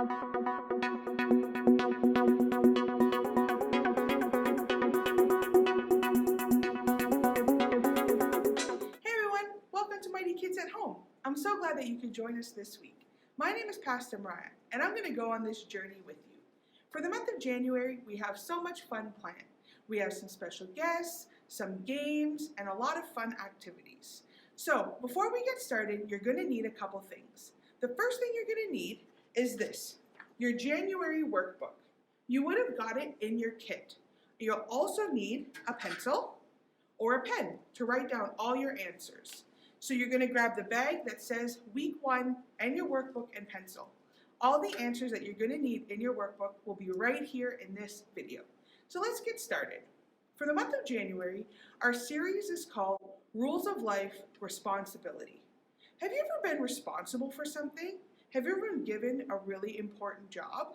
everyone, welcome to Mighty Kids at Home. I'm so glad that you could join us this week. My name is Pastor Mariah, and I'm going to go on this journey with you. For the month of January, we have so much fun planned. We have some special guests, some games, and a lot of fun activities. So, before we get started, you're going to need a couple things. The first thing you're going to need is this, your January workbook. You would have got it in your kit. You'll also need a pencil or a pen to write down all your answers. So you're going to grab the bag that says week 1 and your workbook and pencil. All the answers that you're going to need in your workbook will be right here in this video. So let's get started. For the month of January, our series is called Rules of Life Responsibility. Have you ever been responsible for something? Have you ever been given a really important job?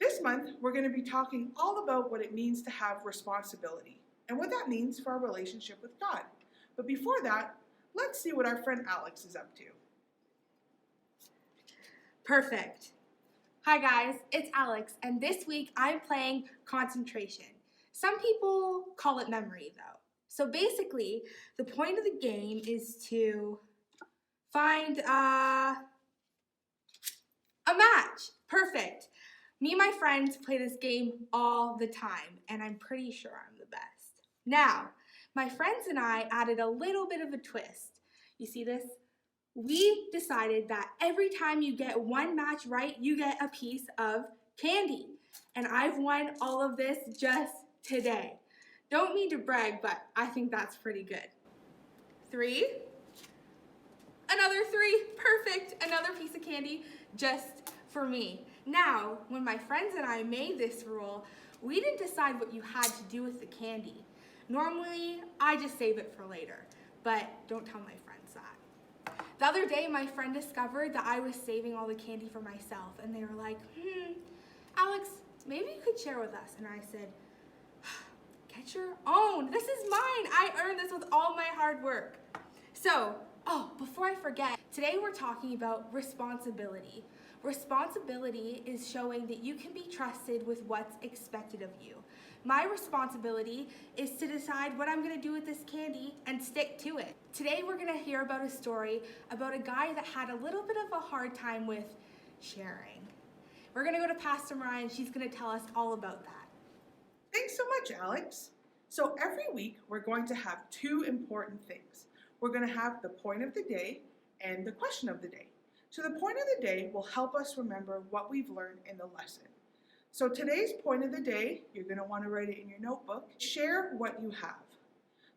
This month, we're going to be talking all about what it means to have responsibility and what that means for our relationship with God. But before that, let's see what our friend Alex is up to. Perfect. Hi guys, it's Alex, and this week I'm playing concentration. Some people call it memory though. So basically, the point of the game is to find a match. Perfect. Me and my friends play this game all the time, and I'm pretty sure I'm the best. Now, my friends and I added a little bit of a twist. You see this? We decided that every time you get one match right, you get a piece of candy. And I've won all of this just today. Don't mean to brag, but I think that's pretty good. 3. Another 3. Perfect. Another piece of candy just for me. Now, when my friends and I made this rule, we didn't decide what you had to do with the candy. Normally, I just save it for later, but don't tell my friends that. The other day, my friend discovered that I was saving all the candy for myself, and they were like, Alex, maybe you could share with us. And I said, get your own. This is mine. I earned this with all my hard work. So, before I forget, today we're talking about responsibility. Responsibility is showing that you can be trusted with what's expected of you. My responsibility is to decide what I'm going to do with this candy and stick to it. Today we're going to hear about a story about a guy that had a little bit of a hard time with sharing. We're going to go to Pastor Mariah, and she's going to tell us all about that. Thanks so much, Alex. So every week we're going to have 2 important things. We're going to have the point of the day and the question of the day. So the point of the day will help us remember what we've learned in the lesson. So today's point of the day, you're going to want to write it in your notebook. Share what you have.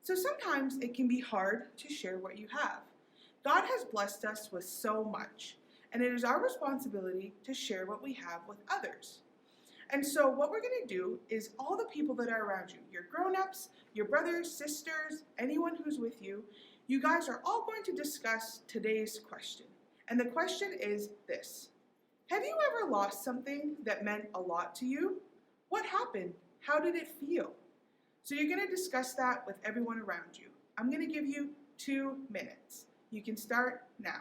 So sometimes it can be hard to share what you have. God has blessed us with so much, and it is our responsibility to share what we have with others. And so what we're going to do is all the people that are around you, your grown-ups, your brothers, sisters, anyone who's with you, you guys are all going to discuss today's question. And the question is this. Have you ever lost something that meant a lot to you? What happened? How did it feel? So you're going to discuss that with everyone around you. I'm going to give you 2 minutes. You can start now.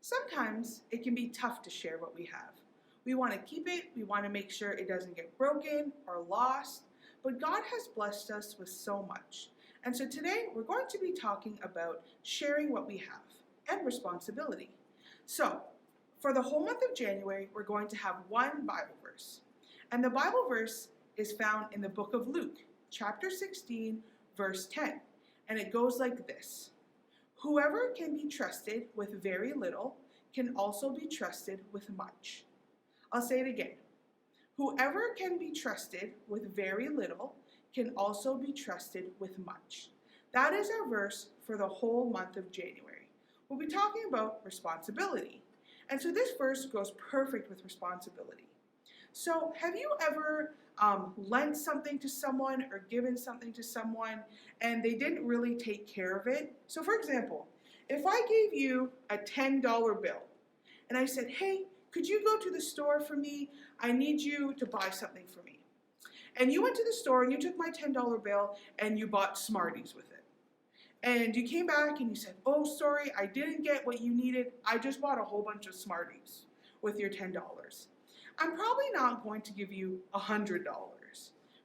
Sometimes it can be tough to share what we have. We want to keep it, we want to make sure it doesn't get broken or lost, but God has blessed us with so much. And so today we're going to be talking about sharing what we have and responsibility. So, for the whole month of January, we're going to have one Bible verse. And the Bible verse is found in the book of Luke, chapter 16, verse 10. And it goes like this: Whoever can be trusted with very little can also be trusted with much. I'll say it again. Whoever can be trusted with very little can also be trusted with much. That is our verse for the whole month of January. We'll be talking about responsibility. And so this verse goes perfect with responsibility. So have you ever lent something to someone or given something to someone and they didn't really take care of it? So for example, if I gave you a $10 bill and I said, hey, could you go to the store for me? I need you to buy something for me. And you went to the store and you took my $10 bill and you bought Smarties with it. And you came back and you said, oh, sorry, I didn't get what you needed. I just bought a whole bunch of Smarties with your $10. I'm probably not going to give you $100,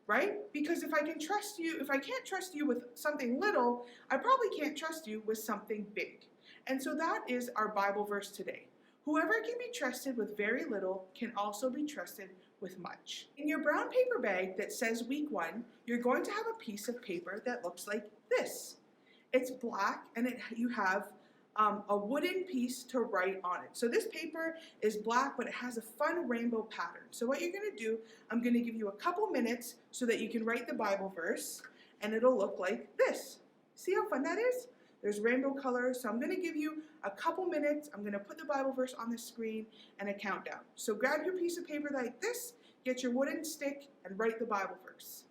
right? Because if I can't trust you with something little, I probably can't trust you with something big. And so that is our Bible verse today. Whoever can be trusted with very little can also be trusted with much. In your brown paper bag that says week 1, you're going to have a piece of paper that looks like this. It's black and you have a wooden piece to write on it. So this paper is black, but it has a fun rainbow pattern. So what you're going to do, I'm going to give you a couple minutes so that you can write the Bible verse, and it'll look like this. See how fun that is? There's rainbow colors, so I'm going to give you a couple minutes. I'm going to put the Bible verse on the screen and a countdown. So grab your piece of paper like this, get your wooden stick, and write the Bible verse.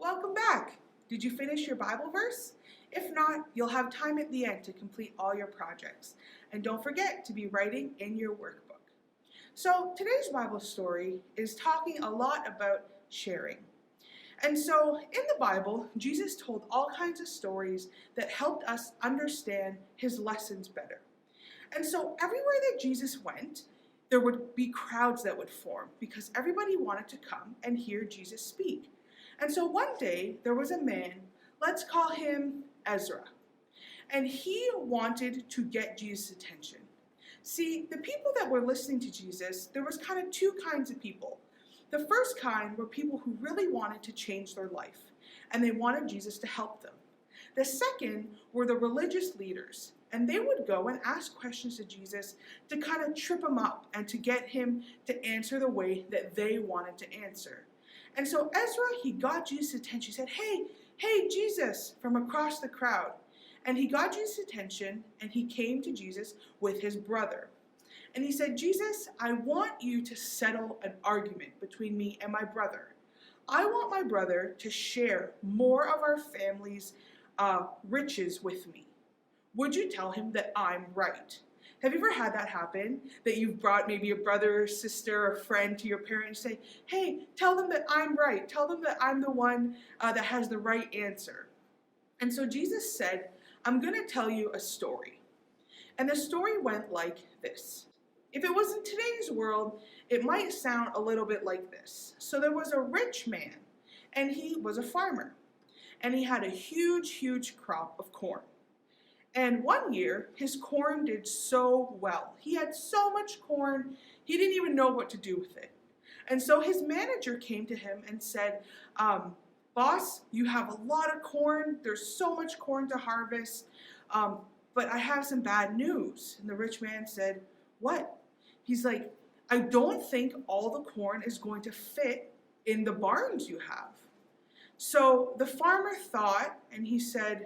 Welcome back. Did you finish your Bible verse? If not, you'll have time at the end to complete all your projects. And don't forget to be writing in your workbook. So today's Bible story is talking a lot about sharing. And so in the Bible, Jesus told all kinds of stories that helped us understand his lessons better. And so everywhere that Jesus went, there would be crowds that would form because everybody wanted to come and hear Jesus speak. And so one day there was a man, let's call him Ezra, and he wanted to get Jesus' attention. See, the people that were listening to Jesus, there was kind of two kinds of people. The first kind were people who really wanted to change their life, and they wanted Jesus to help them. The second were the religious leaders, and they would go and ask questions to Jesus to kind of trip him up and to get him to answer the way that they wanted to answer. And so Ezra, he got Jesus' attention. He said, hey, Jesus, from across the crowd. And he got Jesus' attention, and he came to Jesus with his brother. And he said, Jesus, I want you to settle an argument between me and my brother. I want my brother to share more of our family's riches with me. Would you tell him that I'm right? Have you ever had that happen? That you've brought maybe a brother, sister, or friend to your parents and say, hey, tell them that I'm right. Tell them that I'm the one that has the right answer. And so Jesus said, I'm going to tell you a story. And the story went like this. If it was in today's world, it might sound a little bit like this. So there was a rich man, and he was a farmer. And he had a huge crop of corn. And one year, his corn did so well. He had so much corn, he didn't even know what to do with it. And so his manager came to him and said, boss, you have a lot of corn. There's so much corn to harvest, but I have some bad news. And the rich man said, what? He's like, I don't think all the corn is going to fit in the barns you have. So the farmer thought, and he said,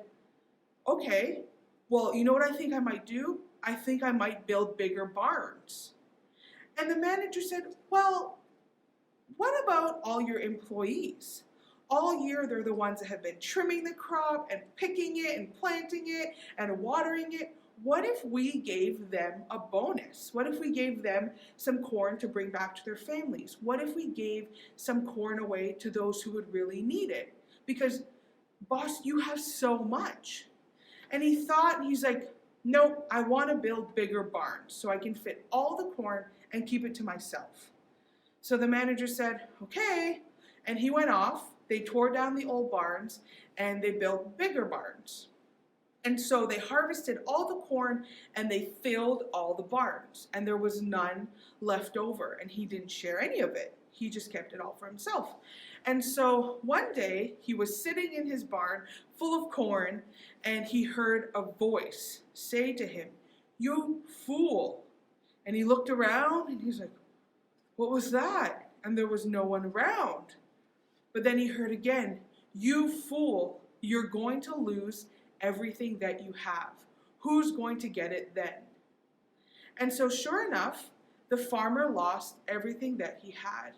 okay, well, you know what I think I might do? I think I might build bigger barns. And the manager said, well, what about all your employees? All year, they're the ones that have been trimming the crop and picking it and planting it and watering it. What if we gave them a bonus? What if we gave them some corn to bring back to their families? What if we gave some corn away to those who would really need it? Because, boss, you have so much. And he thought, and he's like, nope, I want to build bigger barns so I can fit all the corn and keep it to myself. So the manager said, okay. And he went off. They tore down the old barns and they built bigger barns. And so they harvested all the corn and they filled all the barns. And there was none left over. And he didn't share any of it. He just kept it all for himself. And so one day he was sitting in his barn full of corn and he heard a voice say to him, you fool. And he looked around and he's like, what was that? And there was no one around. But then he heard again, you fool, you're going to lose everything that you have. Who's going to get it then? And so sure enough, the farmer lost everything that he had.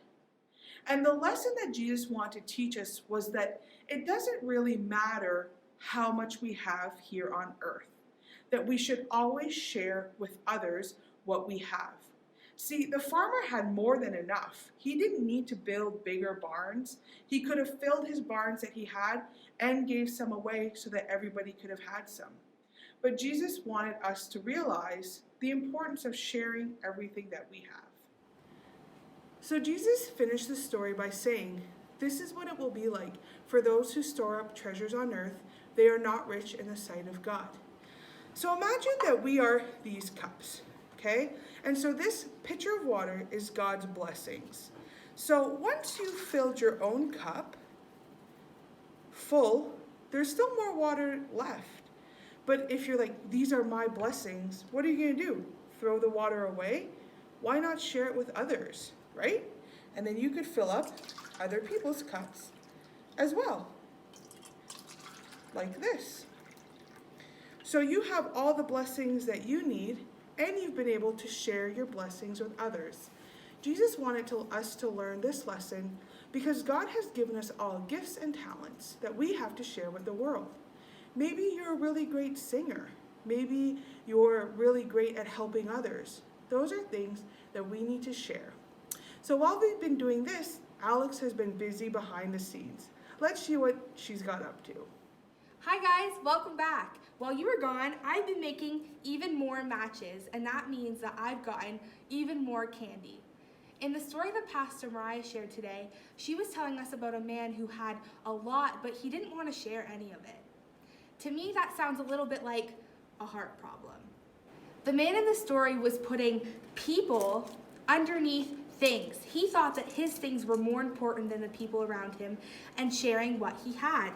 And the lesson that Jesus wanted to teach us was that it doesn't really matter how much we have here on earth, that we should always share with others what we have. See, the farmer had more than enough. He didn't need to build bigger barns. He could have filled his barns that he had and gave some away so that everybody could have had some. But Jesus wanted us to realize the importance of sharing everything that we have. So Jesus finished the story by saying, this is what it will be like for those who store up treasures on earth. They are not rich in the sight of God. So imagine that we are these cups. Okay? And so this pitcher of water is God's blessings. So once you've filled your own cup full, there's still more water left. But if you're like, these are my blessings, what are you going to do? Throw the water away? Why not share it with others, right? And then you could fill up other people's cups as well, like this. So you have all the blessings that you need, and you've been able to share your blessings with others. Jesus wanted us to learn this lesson because God has given us all gifts and talents that we have to share with the world. Maybe you're a really great singer. Maybe you're really great at helping others. Those are things that we need to share. So while we've been doing this, Alex has been busy behind the scenes. Let's see what she's got up to. Hi guys, welcome back. While you were gone, I've been making even more matches, and that means that I've gotten even more candy. In the story that Pastor Mariah shared today, she was telling us about a man who had a lot, but he didn't want to share any of it. To me, that sounds a little bit like a heart problem. The man in the story was putting people underneath things. He thought that his things were more important than the people around him and sharing what he had.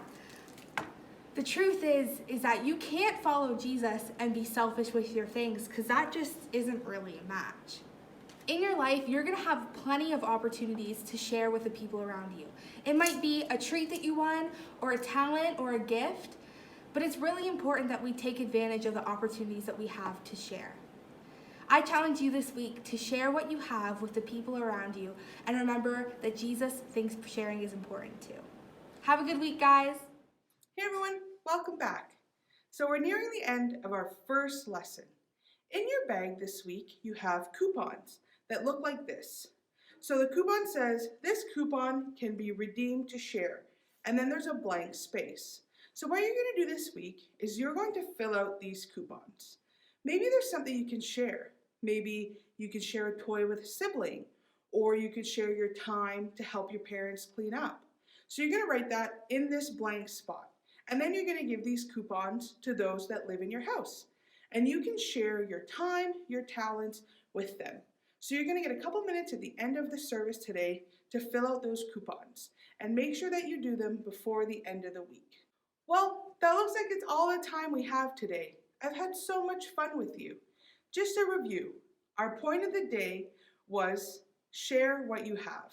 The truth is that you can't follow Jesus and be selfish with your things because that just isn't really a match. In your life, you're going to have plenty of opportunities to share with the people around you. It might be a treat that you won, or a talent, or a gift, but it's really important that we take advantage of the opportunities that we have to share. I challenge you this week to share what you have with the people around you, and remember that Jesus thinks sharing is important too. Have a good week, guys. Hey everyone, welcome back. So we're nearing the end of our first lesson. In your bag this week, you have coupons that look like this. So the coupon says, this coupon can be redeemed to share, and then there's a blank space. So what you're going to do this week is you're going to fill out these coupons. Maybe there's something you can share. Maybe you could share a toy with a sibling, or you could share your time to help your parents clean up. So you're going to write that in this blank spot, and then you're going to give these coupons to those that live in your house. And you can share your time, your talents with them. So you're going to get a couple minutes at the end of the service today to fill out those coupons, and make sure that you do them before the end of the week. Well, that looks like it's all the time we have today. I've had so much fun with you. Just a review, our point of the day was share what you have.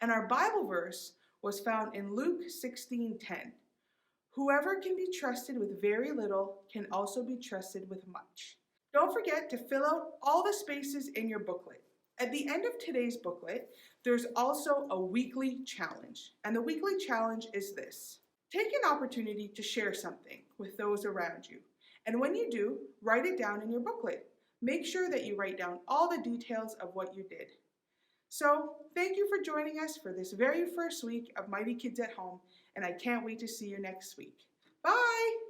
And our Bible verse was found in Luke 16:10. Whoever can be trusted with very little can also be trusted with much. Don't forget to fill out all the spaces in your booklet. At the end of today's booklet, there's also a weekly challenge. And the weekly challenge is this. Take an opportunity to share something with those around you. And when you do, write it down in your booklet. Make sure that you write down all the details of what you did. So, thank you for joining us for this very first week of Mighty Kids at Home, and I can't wait to see you next week. Bye!